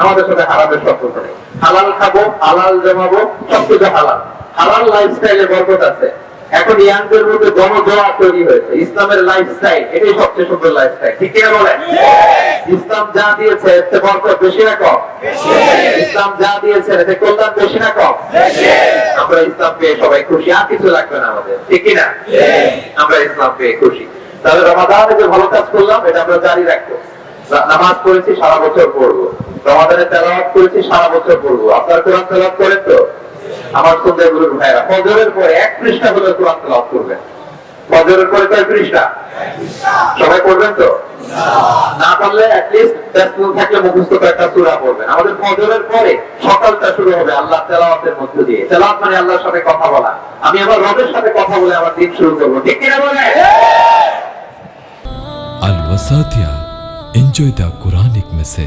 আমাদের সাথে হারামের সম্পর্ক নেই। হালাল খাবো, হালাল জমাবো, সবকিছু হালাল। হালাল লাইফস্টাইলে বরকত আছে। এখন ইয়াংদের মধ্যে জনজোয়া তৈরি হয়েছে। ইসলামের লাইফস্টাইল এটাই সবচেয়ে সুন্দর লাইফস্টাইল, ঠিক কিনা বলেন? ইসলাম যা দিয়েছে এতে বরকত বেশি না কম? ইসলাম যা দিয়েছে এতে কল্যাণ বেশি না কম? আমরা ইসলাম পেয়ে সবাই খুশি, আর কিছু লাগবে না আমাদের, ঠিক কিনা? আমরা ইসলাম পেয়ে খুশি। তাহলে রমাদানে যে ভালো কাজ করলাম এটা আমরা জারি রাখবো। নামাজ পড়েছি সারা বছর পড়বো, রমাদানে তেলাওয়াত করেছি সারা বছর পড়বো। আপনার কোরআন তেলাওয়াত করেন তো? আমার সন্ধ্যা গুরুর ভাইরা ফজরের পরে 1 পৃষ্ঠা হলে কোরআন তেলাওয়াত করবেন। ফজরের পরে কয় পৃষ্ঠা? সবাই পড়বেন তো? না পারলে অ্যাটলিস্ট তেসবিহ থাকলে মুখস্থ কয়েকটা সূরা পড়বেন। আমাদের ফজরের পরে সকালটা শুরু হবে আল্লাহ তেলাওয়াতের মধ্য দিয়ে। তেলাওয়াত মানে আল্লাহর সাথে কথা বলা। আমি আমার রবের সাথে কথা বলে আমার দিন শুরু করব, ঠিক কিনা বলেন? Al Wasatia. Enjoy the Quranic message.